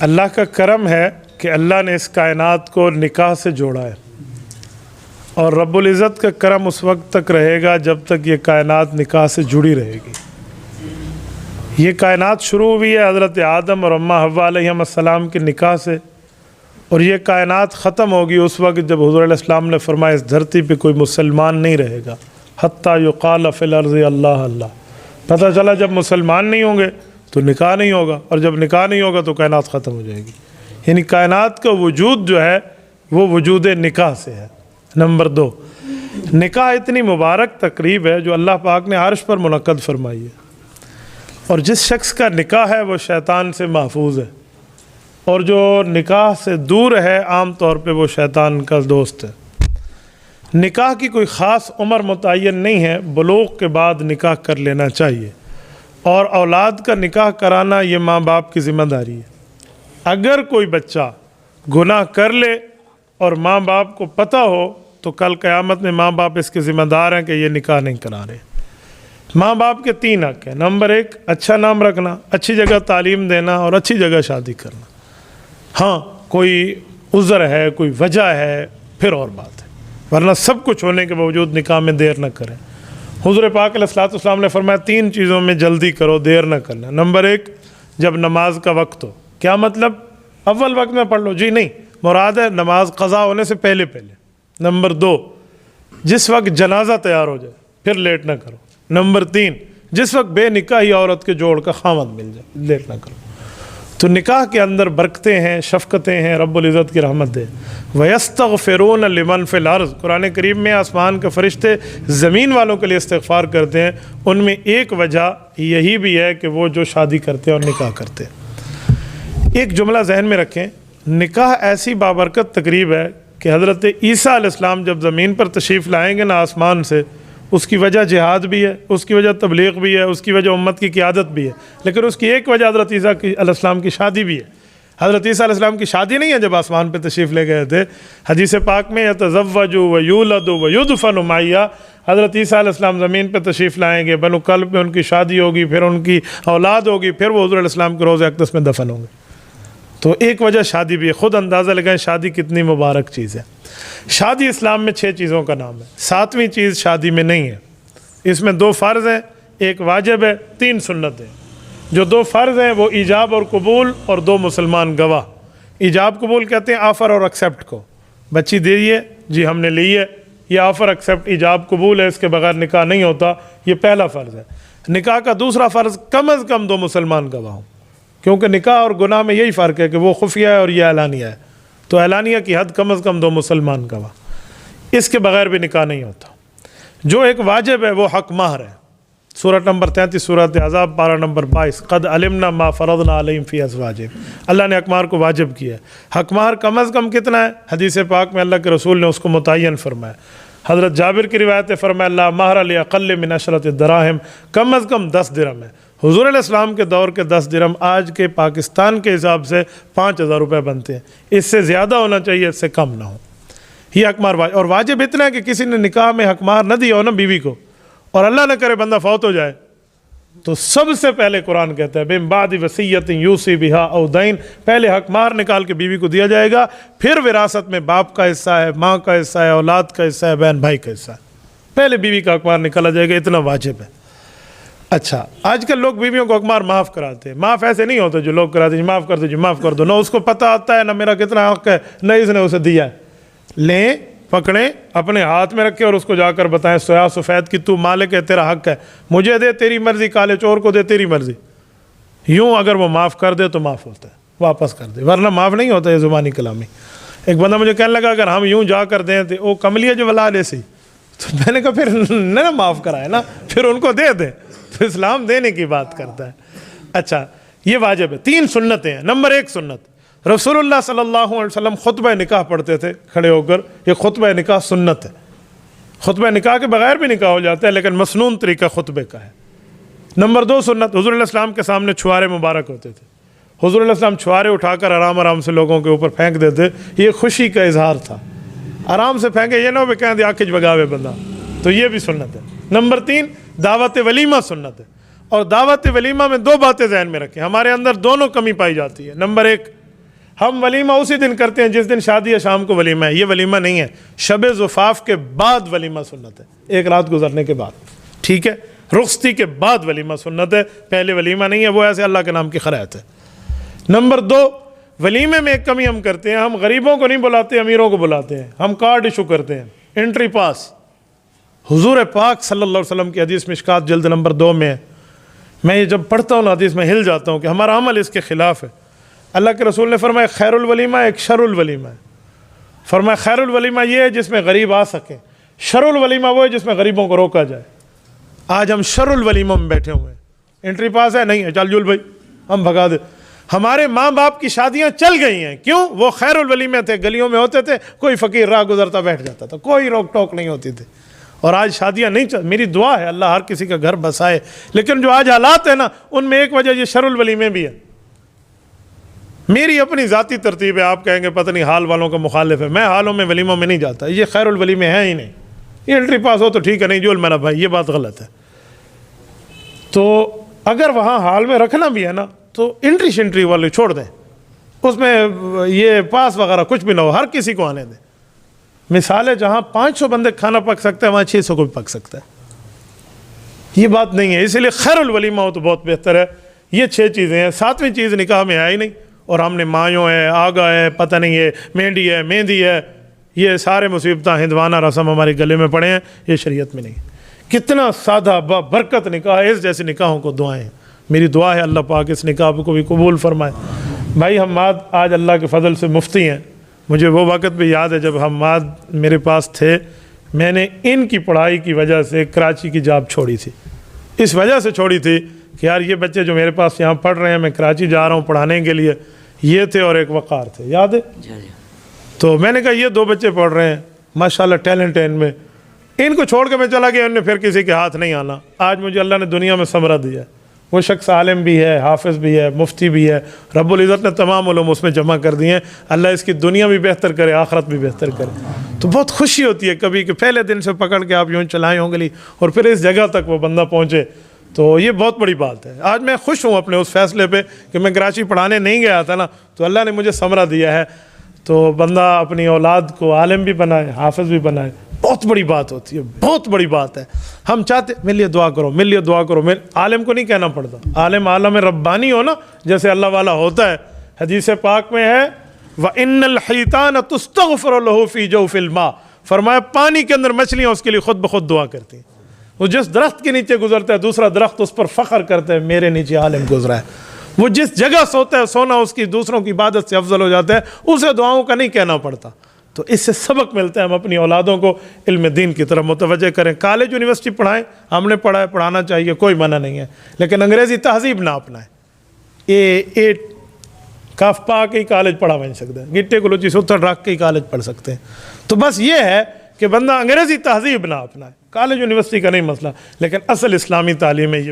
اللہ کا کرم ہے کہ اللہ نے اس کائنات کو نکاح سے جوڑا ہے، اور رب العزت کا کرم اس وقت تک رہے گا جب تک یہ کائنات نکاح سے جڑی رہے گی۔ یہ کائنات شروع ہوئی ہے حضرت آدم اور اماں حوا علیہ السلام کے نکاح سے، اور یہ کائنات ختم ہوگی اس وقت جب حضور علیہ السلام نے فرمایا اس دھرتی پہ کوئی مسلمان نہیں رہے گا، حتیٰ یقال فی الارض اللہ اللہ۔ پتہ چلا جب مسلمان نہیں ہوں گے تو نکاح نہیں ہوگا، اور جب نکاح نہیں ہوگا تو کائنات ختم ہو جائے گی۔ یعنی کائنات کا وجود جو ہے وہ وجود نکاح سے ہے۔ نمبر 2، نکاح اتنی مبارک تقریب ہے جو اللہ پاک نے عرش پر منعقد فرمائی ہے، اور جس شخص کا نکاح ہے وہ شیطان سے محفوظ ہے، اور جو نکاح سے دور ہے عام طور پہ وہ شیطان کا دوست ہے۔ نکاح کی کوئی خاص عمر متعین نہیں ہے، بلوغ کے بعد نکاح کر لینا چاہیے، اور اولاد کا نکاح کرانا یہ ماں باپ کی ذمہ داری ہے۔ اگر کوئی بچہ گناہ کر لے اور ماں باپ کو پتہ ہو تو کل قیامت میں ماں باپ اس کے ذمہ دار ہیں کہ یہ نکاح نہیں کرا رہے۔ ماں باپ کے 3 حق ہیں۔ نمبر 1، اچھا نام رکھنا، اچھی جگہ تعلیم دینا، اور اچھی جگہ شادی کرنا۔ ہاں کوئی عذر ہے، کوئی وجہ ہے، پھر اور بات ہے، ورنہ سب کچھ ہونے کے باوجود نکاح میں دیر نہ کریں۔ حضور پاک علیہ الصلوۃ والسلام نے فرمایا 3 چیزوں میں جلدی کرو، دیر نہ کرنا۔ نمبر 1، جب نماز کا وقت ہو۔ کیا مطلب؟ اول وقت میں پڑھ لو؟ جی نہیں، مراد ہے نماز قضا ہونے سے پہلے پہلے۔ نمبر 2، جس وقت جنازہ تیار ہو جائے، پھر لیٹ نہ کرو۔ نمبر 3، جس وقت بے نکاحی عورت کے جوڑ کا خامد مل جائے، لیٹ نہ کرو۔ تو نکاح کے اندر برکتیں ہیں، شفقتیں ہیں، رب العزت کی رحمت ہے۔ وَيَسْتَغْفِرُونَ لِمَنْ فِي الْأَرْضِ، قرآن کریم میں آسمان کے فرشتے زمین والوں کے لیے استغفار کرتے ہیں، ان میں ایک وجہ یہی بھی ہے کہ وہ جو شادی کرتے ہیں اور نکاح کرتے ہیں۔ ایک جملہ ذہن میں رکھیں، نکاح ایسی بابرکت تقریب ہے کہ حضرت عیسیٰ علیہ السلام جب زمین پر تشریف لائیں گے نا آسمان سے، اس کی وجہ جہاد بھی ہے، اس کی وجہ تبلیغ بھی ہے، اس کی وجہ امت کی قیادت بھی ہے، لیکن اس کی ایک وجہ حضرت عیسیٰ علیہ السلام کی شادی بھی ہے۔ حضرت عیسیٰ علیہ السلام کی شادی نہیں ہے جب آسمان پہ تشریف لے گئے تھے، حدیث پاک میں یتزوج ویولد ویدفن معیہ، حضرت عیسیٰ علیہ السلام زمین پہ تشریف لائیں گے، بنو کلب میں ان کی شادی ہوگی، پھر ان کی اولاد ہوگی، پھر وہ حضور علیہ السلام کے روضہ اقدس میں دفن ہوں گے۔ تو ایک وجہ شادی بھی ہے۔ خود اندازہ لگائیں شادی کتنی مبارک چیز ہے۔ شادی اسلام میں 6 چیزوں کا نام ہے، 7ویں چیز شادی میں نہیں ہے۔ اس میں 2 فرض ہیں، 1 واجب ہے، 3 سنت ہیں۔ جو 2 فرض ہیں وہ ایجاب اور قبول، اور 2 مسلمان گواہ۔ ایجاب قبول کہتے ہیں آفر اور ایکسیپٹ کو، بچی دیجیے جی ہم نے لی ہے، یہ آفر ایکسیپٹ ایجاب قبول ہے، اس کے بغیر نکاح نہیں ہوتا، یہ پہلا فرض ہے۔ نکاح کا دوسرا فرض کم از کم 2 مسلمان گواہ ہوں، کیونکہ نکاح اور گناہ میں یہی فرق ہے کہ وہ خفیہ ہے اور یہ اعلانیہ ہے، تو اعلانیہ کی حد کم از کم 2 مسلمان گواہ، اس کے بغیر بھی نکاح نہیں ہوتا۔ جو ایک واجب ہے وہ حق مہر ہے۔ سورۃ نمبر 33 سورۃ احزاب پارہ نمبر 22، قد علمنا ما فرضنا علیہم فی ازواجہم، اللہ نے حق مہر کو واجب کیا ہے۔ حق مہر کم از کم کتنا ہے؟ حدیث پاک میں اللہ کے رسول نے اس کو متعین فرمایا۔ حضرت جابر کی روایت فرمایا اللہ مہر لاقل من 10 دراہم، کم از کم 10 درہم ہے۔ حضور علیہ السلام کے دور کے 10 درہم آج کے پاکستان کے حساب سے 5000 روپے بنتے ہیں، اس سے زیادہ ہونا چاہیے، اس سے کم نہ ہو۔ یہ حق مہر واجب، اور واجب اتنا ہے کہ کسی نے نکاح میں حق مہر نہ دیا ہو نا بیوی کو، اور اللہ نہ کرے بندہ فوت ہو جائے، تو سب سے پہلے قرآن کہتا ہے من بعد وصیۃ یوصی بہا او دین، پہلے حق مہر نکال کے بیوی کو دیا جائے گا، پھر وراثت میں باپ کا حصہ ہے، ماں کا حصہ ہے، اولاد کا حصہ ہے، بہن بھائی کا حصہ ہے، پہلے بیوی کا حق مہر نکالا جائے گا، اتنا واجب ہے۔ اچھا، آج کل لوگ بیویوں کو حق مہر معاف کراتے ہیں، معاف ایسے نہیں ہوتے جو لوگ کراتے ہیں معاف کر دو جی معاف کر دو، نہ اس کو پتہ آتا ہے نہ میرا کتنا حق ہے، نہ اس نے اسے دیا ہے۔ لیں، پکڑیں، اپنے ہاتھ میں رکھیں اور اس کو جا کر بتائیں سیاہ سفید کی تو مالک ہے، تیرا حق ہے، مجھے دے تیری مرضی، کالے چور کو دے تیری مرضی۔ یوں اگر وہ معاف کر دے تو معاف ہوتا ہے، واپس کر دے، ورنہ معاف نہیں ہوتا، یہ زبانی کلامی۔ ایک بندہ مجھے کہنے لگا اگر ہم یوں جا کر دیں تو وہ کملیہ جو ولا لے سی، تو میں نے کہا پھر نہ معاف کرائے نا، پھر ان کو دے دیں، تو اسلام دینے کی بات کرتا ہے۔ اچھا، یہ واجب ہے۔ 3 سنتیں ہیں۔ نمبر 1 سنت، رسول اللہ صلی اللہ علیہ وسلم خطبہ نکاح پڑھتے تھے کھڑے ہو کر، یہ خطبہ نکاح سنت ہے۔ خطبہ نکاح کے بغیر بھی نکاح ہو جاتا ہے لیکن مسنون طریقہ خطبے کا ہے۔ نمبر 2 سنت، حضور علیہ السلام کے سامنے چھوارے مبارک ہوتے تھے، حضور علیہ السلام چھوارے اٹھا کر آرام آرام سے لوگوں کے اوپر پھینک دیتے، یہ خوشی کا اظہار تھا، آرام سے پھینکے، یہ نہ ہو کہیں آنکھ بگاوے بندہ، تو یہ بھی سنت ہے۔ نمبر 3 دعوت ولیمہ سنت ہے، اور دعوت ولیمہ میں 2 باتیں ذہن میں رکھیں، ہمارے اندر دونوں کمی پائی جاتی ہے۔ نمبر 1 ہم ولیمہ اسی دن کرتے ہیں جس دن شادی ہے، شام کو ولیمہ ہے. یہ ولیمہ نہیں ہے، شب زفاف کے بعد ولیمہ سنت ہے، ایک رات گزرنے کے بعد. ٹھیک ہے، رخصتی کے بعد ولیمہ سنت ہے، پہلے ولیمہ نہیں ہے، وہ ایسے اللہ کے نام کی خیرات ہے. نمبر 2، ولیمے میں ایک کمی ہم کرتے ہیں، ہم غریبوں کو نہیں بلاتے، امیروں کو بلاتے ہیں. ہم کارڈ ایشو کرتے ہیں، انٹری پاس. حضور پاک صلی اللہ علیہ وسلم کی حدیث مشکات جلد نمبر 2 میں ہے. میں یہ جب پڑھتا ہوں حدیث میں ہل جاتا ہوں کہ ہمارا عمل اس کے خلاف ہے. اللہ کے رسول نے فرمایا خیر الولیمہ ایک شر الولیمہ ہے. فرمایا خیر الولیمہ یہ ہے جس میں غریب آ سکیں، شر الولیمہ وہ ہے جس میں غریبوں کو روکا جائے. آج ہم شر الولیمہ میں بیٹھے ہوئے ہیں. انٹری پاس ہے نہیں ہے، چل جول بھائی ہم بھگا دے. ہمارے ماں باپ کی شادیاں چل گئی ہیں، کیوں؟ وہ خیر الولیمہ تھے، گلیوں میں ہوتے تھے، کوئی فقیر راہ گزرتا بیٹھ جاتا تھا، کوئی روک ٹوک نہیں ہوتی تھی. اور آج شادیاں نہیں میری دعا ہے اللہ ہر کسی کا گھر بسائے، لیکن جو آج حالات ہیں نا ان میں ایک وجہ یہ شر الولیمے بھی ہے. میری اپنی ذاتی ترتیب ہے، آپ کہیں گے پتہ نہیں حال والوں کا مخالف ہے، میں حالوں میں ولیموں میں نہیں جاتا. یہ خیر الولیمے ہیں ہی نہیں. یہ انٹری پاس ہو تو ٹھیک ہے، نہیں جول میرا بھائی، یہ بات غلط ہے. تو اگر وہاں حال میں رکھنا بھی ہے نا تو انٹری شنٹری والے چھوڑ دیں، اس میں یہ پاس وغیرہ کچھ بھی نہ ہو، ہر کسی کو آنے دیں. مثال ہے جہاں 500 بندے کھانا پک سکتے ہیں وہاں 600 کو بھی پک سکتا ہے. یہ بات نہیں ہے، اسی لیے خیر الولیمہ ہو تو بہت بہتر ہے. یہ 6 چیزیں ہیں. 7ویں چیز نکاح میں ہے ہی نہیں، اور ہم نے مایوں ہے، آگا ہے، پتہ نہیں ہے، مہندی ہے، مہندی ہے، یہ سارے مصیبتیں ہندوانہ رسم ہمارے گلے میں پڑے ہیں، یہ شریعت میں نہیں. کتنا سادہ برکت نکاح ہے. اس جیسے نکاحوں کو دعائیں ہیں. میری دعا ہے اللہ پاک اس نکاح کو بھی قبول فرمائے. بھائی حماد آج اللہ کے فضل سے مفتی ہیں. مجھے وہ وقت بھی یاد ہے جب حماد میرے پاس تھے، میں نے ان کی پڑھائی کی وجہ سے کراچی کی جاب چھوڑی تھی. اس وجہ سے چھوڑی تھی کہ یار یہ بچے جو میرے پاس یہاں پڑھ رہے ہیں، میں کراچی جا رہا ہوں پڑھانے کے لیے. یہ تھے اور ایک وقار تھے، یاد ہے؟ تو میں نے کہا یہ 2 بچے پڑھ رہے ہیں، ماشاءاللہ ٹیلنٹ ہے ان میں، ان کو چھوڑ کے میں چلا گیا، ان نے پھر کسی کے ہاتھ نہیں آنا. آج مجھے اللہ نے دنیا میں ثمرہ دیا ہے. وہ شخص عالم بھی ہے، حافظ بھی ہے، مفتی بھی ہے. رب العزت نے تمام علوم اس میں جمع کر دیے ہیں. اللہ اس کی دنیا بھی بہتر کرے، آخرت بھی بہتر کرے. تو بہت خوشی ہوتی ہے کبھی کہ پہلے دن سے پکڑ کے آپ یوں چلائے ہوں گے اور پھر اس جگہ تک وہ بندہ پہنچے. تو یہ بہت بڑی بات ہے. آج میں خوش ہوں اپنے اس فیصلے پہ کہ میں کراچی پڑھانے نہیں گیا تھا نا، تو اللہ نے مجھے ثمرہ دیا ہے. تو بندہ اپنی اولاد کو عالم بھی بنائے، حافظ بھی بنائے، بہت بڑی بات ہوتی ہے، بہت بڑی بات ہے. ہم چاہتے میرے لیے دعا کرو، میرے لیے دعا کرو. عالم کو نہیں کہنا پڑتا، عالم ربانی ہو نا، جیسے اللہ والا ہوتا ہے. حدیث پاک میں ہے وَإِنَّ الْحِيتَانَ تُسْتَغْفَرُ لَهُ فِي جَوْفِ الْمَاءِ، فرمایا پانی کے اندر مچھلیاں اس کے لیے خود بخود دعا کرتی ہیں. وہ جس درخت کے نیچے گزرتا ہے دوسرا درخت اس پر فخر کرتا ہے میرے نیچے عالم گزرا ہے. وہ جس جگہ سوتا ہے سونا اس کی دوسروں کی عبادت سے افضل ہو جاتا ہے. اسے دعاؤں کا نہیں کہنا پڑتا. تو اس سے سبق ملتا ہے. ہم اپنی اولادوں کو علم دین کی طرف متوجہ کریں. کالج یونیورسٹی پڑھائیں، ہم نے پڑھا ہے، پڑھانا چاہیے، کوئی منع نہیں ہے، لیکن انگریزی تہذیب نہ اپنائیں. کاف پا کے ہی کالج پڑھا نہیں سکتے، گٹے گلوچی ستر رکھ کے ہی کالج پڑھ سکتے ہیں. تو بس یہ ہے کہ بندہ انگریزی تہذیب نہ اپنائے. کالج یونیورسٹی کا نہیں مسئلہ، لیکن اصل اسلامی تعلیم ہے.